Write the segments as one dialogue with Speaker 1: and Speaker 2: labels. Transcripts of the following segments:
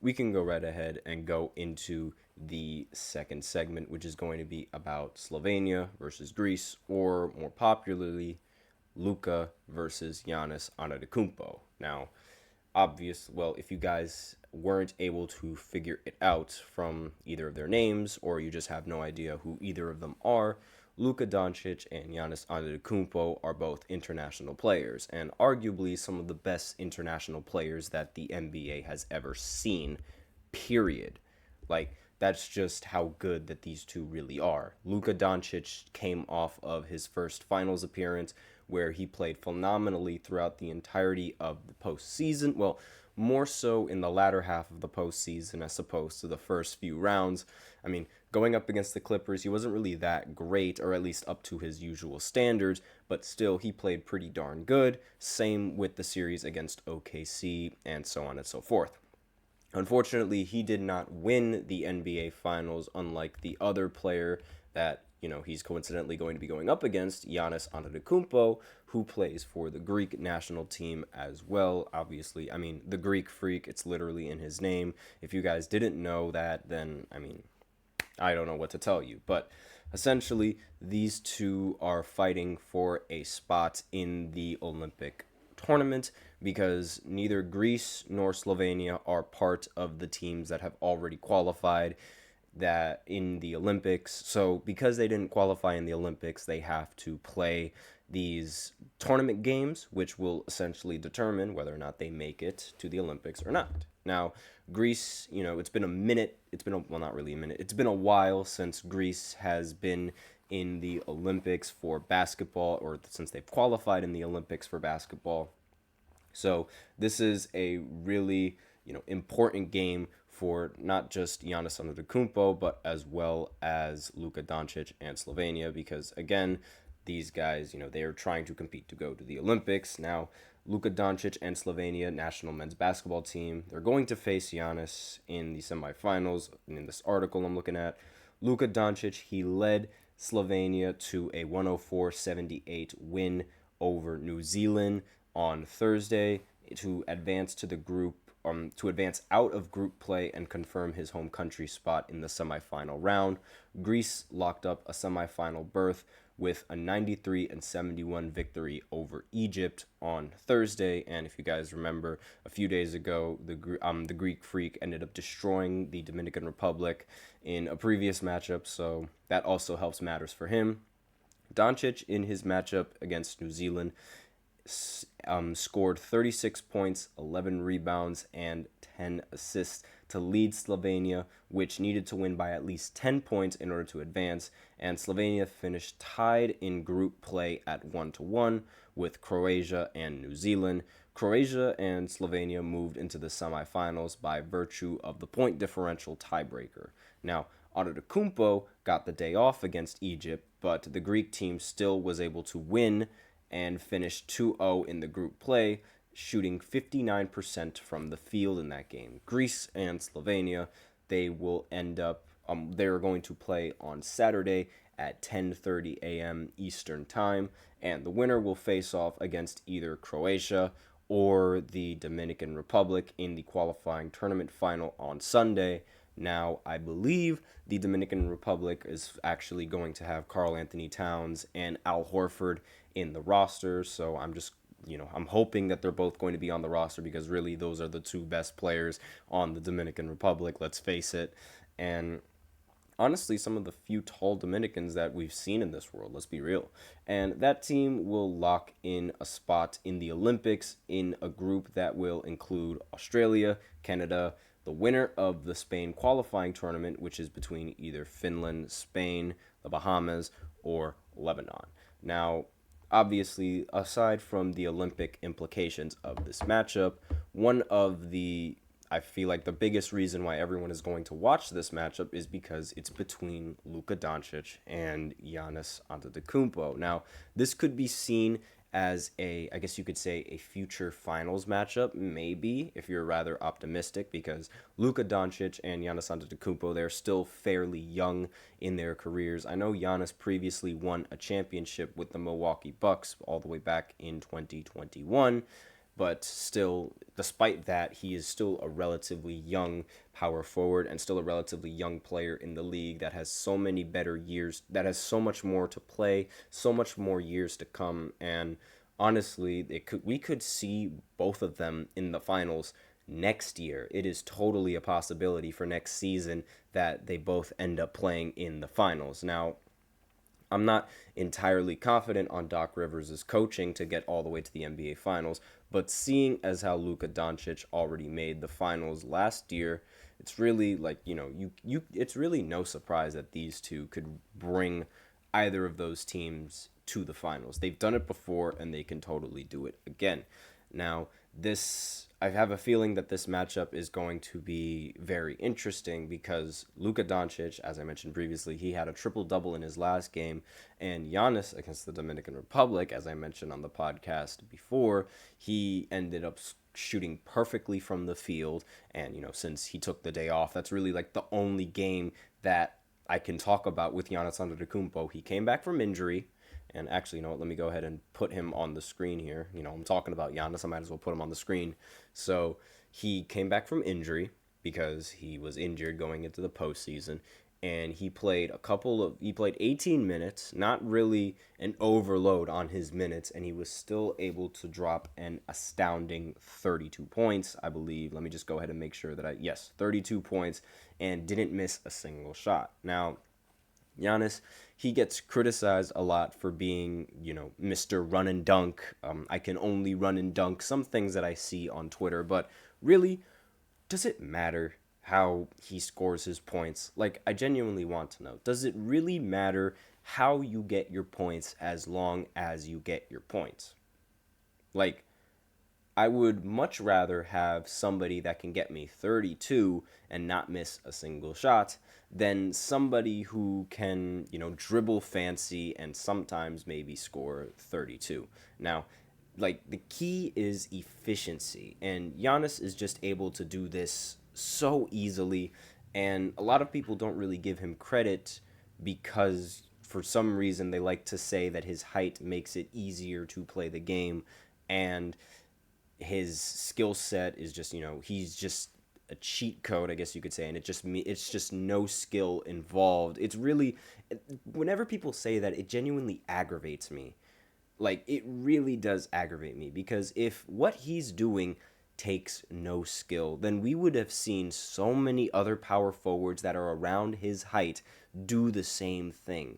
Speaker 1: we can go right ahead and go into the second segment, which is going to be about Slovenia versus Greece, or more popularly, Luka versus Giannis Antetokounmpo. Now, well, if you guys weren't able to figure it out from either of their names, or you just have no idea who either of them are, Luka Doncic and Giannis Antetokounmpo are both international players, and arguably some of the best international players that the NBA has ever seen, period. Like, that's just how good that these two really are. Luka Doncic came off of his first finals appearance where he played phenomenally throughout the entirety of the postseason. Well, more so in the latter half of the postseason as opposed to the first few rounds. I mean, going up against the Clippers, he wasn't really that great, or at least up to his usual standards, but still, he played pretty darn good. Same with the series against OKC, and so on and so forth. Unfortunately, he did not win the NBA Finals, unlike the other player that he's coincidentally going to be going up against, Giannis Antetokounmpo, who plays for the Greek national team as well. Obviously, I mean, the Greek freak, it's literally in his name. If you guys didn't know that, then I mean, I don't know what to tell you. But essentially, these two are fighting for a spot in the Olympic tournament because neither Greece nor Slovenia are part of the teams that have already qualified that in the Olympics. So because they didn't qualify in the Olympics, they have to play these tournament games, which will essentially determine whether or not they make it to the Olympics or not. Now, Greece, it's been a minute. Well, not really a minute. It's been a while since Greece has been in the Olympics for basketball, or since they've qualified in the Olympics for basketball. So this is a really, important game for not just Giannis Antetokounmpo, but as well as Luka Doncic and Slovenia, because again, these guys, they are trying to compete to go to the Olympics. Now, Luka Doncic and Slovenia national men's basketball team, they're going to face Giannis in the semifinals. In this article I'm looking at, Luka Doncic, he led Slovenia to a 104-78 win over New Zealand on Thursday to advance to the group to advance out of group play and confirm his home country spot in the semifinal round. Greece locked up a semifinal berth with a 93-71 victory over Egypt on Thursday. And if you guys remember, a few days ago, the Greek Freak ended up destroying the Dominican Republic in a previous matchup, so that also helps matters for him. Doncic, in his matchup against New Zealand, scored 36 points, 11 rebounds, and 10 assists to lead Slovenia, which needed to win by at least 10 points in order to advance. And Slovenia finished tied in group play at 1-1 with Croatia and New Zealand. Croatia and Slovenia moved into the semifinals by virtue of the point differential tiebreaker. Now, Antetokounmpo got the day off against Egypt, but the Greek team still was able to win and finished 2-0 in the group play, shooting 59% from the field in that game. Greece and Slovenia, they will end up, they're going to play on Saturday at 10:30 a.m. Eastern Time, and the winner will face off against either Croatia or the Dominican Republic in the qualifying tournament final on Sunday. Now, I believe the Dominican Republic is actually going to have Karl Anthony Towns and Al Horford in the roster, so I'm hoping that they're both going to be on the roster because really those are the two best players on the Dominican Republic, let's face it. And honestly, some of the few tall Dominicans that we've seen in this world, let's be real. And that team will lock in a spot in the Olympics in a group that will include Australia, Canada, the winner of the Spain qualifying tournament, which is between either Finland, Spain, the Bahamas, or Lebanon. Now, obviously, aside from the Olympic implications of this matchup, I feel like the biggest reason why everyone is going to watch this matchup is because it's between Luka Doncic and Giannis Antetokounmpo. Now, this could be seen as I guess you could say, a future finals matchup, maybe, if you're rather optimistic, because Luka Doncic and Giannis Antetokounmpo, they're still fairly young in their careers. I know Giannis previously won a championship with the Milwaukee Bucks all the way back in 2021, but still, despite that, he is still a relatively young power forward and still a relatively young player in the league that has so many better years, that has so much more to play, so much more years to come. And honestly, we could see both of them in the finals next year. It is totally a possibility for next season that they both end up playing in the finals. Now, I'm not entirely confident on Doc Rivers' coaching to get all the way to the NBA Finals, but seeing as how Luka Doncic already made the finals last year, it's really like, it's really no surprise that these two could bring either of those teams to the finals. They've done it before and they can totally do it again. Now, I have a feeling that this matchup is going to be very interesting because Luka Doncic, as I mentioned previously, he had a triple-double in his last game, and Giannis against the Dominican Republic, as I mentioned on the podcast before, he ended up shooting perfectly from the field, and since he took the day off, that's really like the only game that I can talk about with Giannis Antetokounmpo. He came back from injury. And actually, let me go ahead and put him on the screen here. I'm talking about Giannis. I might as well put him on the screen. So he came back from injury because he was injured going into the postseason. And he played 18 minutes, not really an overload on his minutes. And he was still able to drop an astounding 32 points, I believe. Let me just go ahead and make sure that yes, 32 points and didn't miss a single shot. Now, Giannis, he gets criticized a lot for being, Mr. Run and Dunk. I can only run and dunk. Some things that I see on Twitter, but really, does it matter how he scores his points? Like, I genuinely want to know. Does it really matter how you get your points as long as you get your points? Like, I would much rather have somebody that can get me 32 and not miss a single shot than somebody who can, dribble fancy and sometimes maybe score 32. Now, like, the key is efficiency, and Giannis is just able to do this so easily, and a lot of people don't really give him credit because for some reason they like to say that his height makes it easier to play the game, and his skill set is just, he's just a cheat code, I guess you could say, and it's just no skill involved. It's really, whenever people say that, it genuinely aggravates me. Like, it really does aggravate me because if what he's doing takes no skill, then we would have seen so many other power forwards that are around his height do the same thing.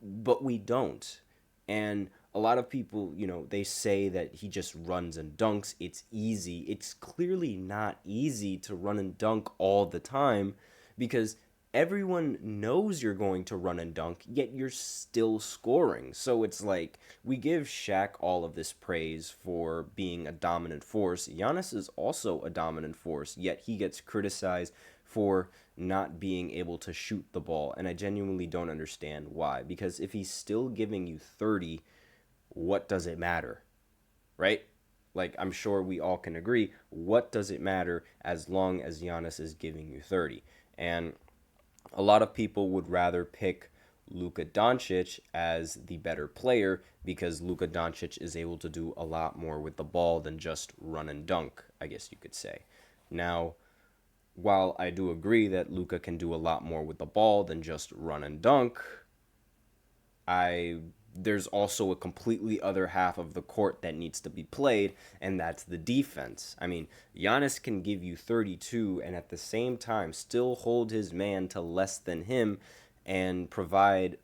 Speaker 1: But we don't. And a lot of people, they say that he just runs and dunks. It's easy. It's clearly not easy to run and dunk all the time because everyone knows you're going to run and dunk, yet you're still scoring. So it's like we give Shaq all of this praise for being a dominant force. Giannis is also a dominant force, yet he gets criticized for not being able to shoot the ball. And I genuinely don't understand why. Because if he's still giving you 30, what does it matter? Right? Like, I'm sure we all can agree, what does it matter as long as Giannis is giving you 30? And a lot of people would rather pick Luka Doncic as the better player because Luka Doncic is able to do a lot more with the ball than just run and dunk, I guess you could say. Now, while I do agree that Luka can do a lot more with the ball than just run and dunk, there's also a completely other half of the court that needs to be played, and that's the defense. I mean, Giannis can give you 32 and at the same time still hold his man to less than him and provide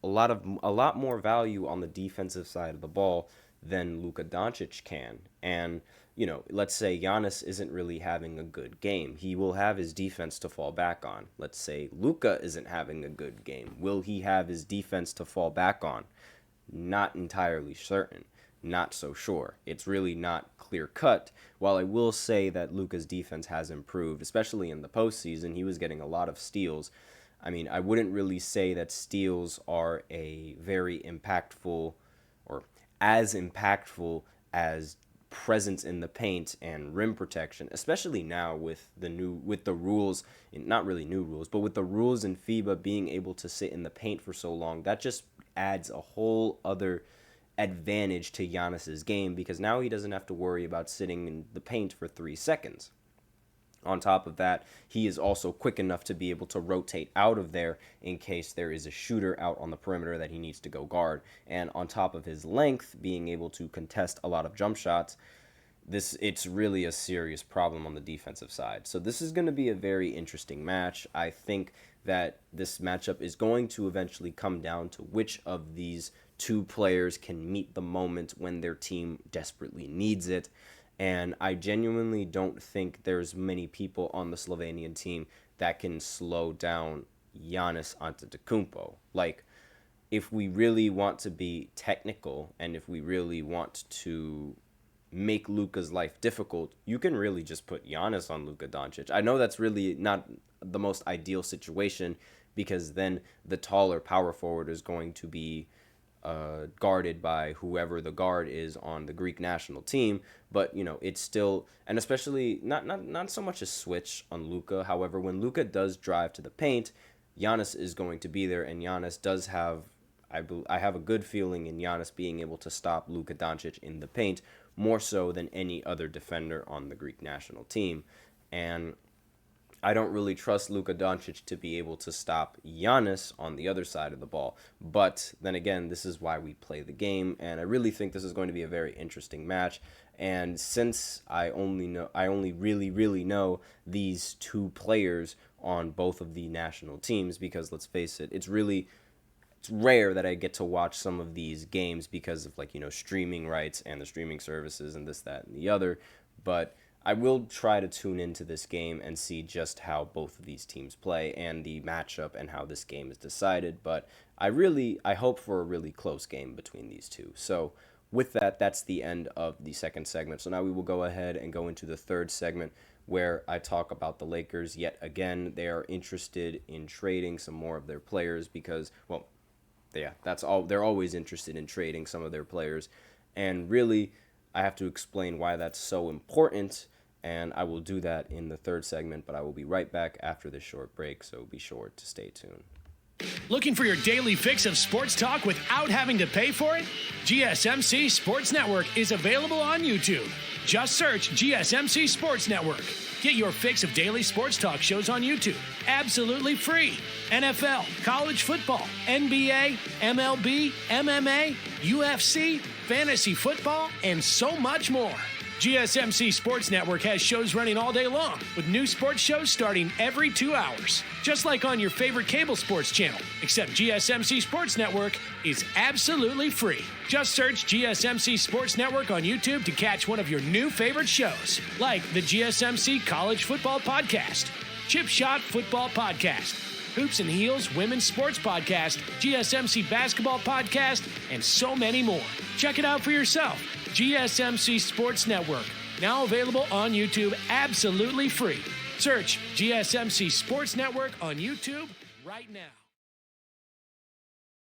Speaker 1: a lot more value on the defensive side of the ball than Luka Doncic can. And let's say Giannis isn't really having a good game. He will have his defense to fall back on. Let's say Luka isn't having a good game. Will he have his defense to fall back on? Not entirely certain. Not so sure. It's really not clear cut. While I will say that Luka's defense has improved, especially in the postseason, he was getting a lot of steals. I mean, I wouldn't really say that steals are a very impactful or as impactful as presence in the paint and rim protection, especially now with the rules, not really new rules, but with the rules in FIBA being able to sit in the paint for so long. That just adds a whole other advantage to Giannis's game because now he doesn't have to worry about sitting in the paint for 3 seconds. On top of that, he is also quick enough to be able to rotate out of there in case there is a shooter out on the perimeter that he needs to go guard. And on top of his length, being able to contest a lot of jump shots, it's really a serious problem on the defensive side. So this is going to be a very interesting match. I think that this matchup is going to eventually come down to which of these two players can meet the moment when their team desperately needs it. And I genuinely don't think there's many people on the Slovenian team that can slow down Giannis Antetokounmpo. Like, if we really want to be technical and if we really want to make Luka's life difficult, you can really just put Giannis on Luka Doncic. I know that's really not the most ideal situation because then the taller power forward is going to be guarded by whoever the guard is on the Greek national team, but it's still, and especially not so much a switch on Luka. However, when Luka does drive to the paint, Giannis is going to be there, and Giannis does have, I have a good feeling in Giannis being able to stop Luka Doncic in the paint more so than any other defender on the Greek national team, and I don't really trust Luka Doncic to be able to stop Giannis on the other side of the ball. But then again, this is why we play the game, and I really think this is going to be a very interesting match. And since I only really know these two players on both of the national teams, because let's face it, it's rare that I get to watch some of these games because of streaming rights and the streaming services and this, that, and the other. But I will try to tune into this game and see just how both of these teams play and the matchup and how this game is decided. But I hope for a really close game between these two. So with that, that's the end of the second segment. So now we will go ahead and go into the third segment where I talk about the Lakers. Yet again, they are interested in trading some more of their players because, well, yeah, that's all. They're always interested in trading some of their players. And really, I have to explain why that's so important. And I will do that in the third segment, but I will be right back after this short break, so be sure to stay tuned.
Speaker 2: Looking for your daily fix of sports talk without having to pay for it? GSMC Sports Network is available on YouTube. Just search GSMC Sports Network. Get your fix of daily sports talk shows on YouTube, absolutely free. NFL, college football, NBA, MLB, MMA, UFC, fantasy football, and so much more. GSMC Sports Network has shows running all day long, with new sports shows starting every 2 hours. Just like on your favorite cable sports channel, except GSMC Sports Network is absolutely free. Just search GSMC Sports Network on YouTube to catch one of your new favorite shows, like the GSMC College Football Podcast, Chip Shot Football Podcast, Hoops and Heels Women's Sports Podcast, GSMC Basketball Podcast, and so many more. Check it out for yourself. GSMC Sports Network, now available on YouTube absolutely free. Search GSMC Sports Network on YouTube right now.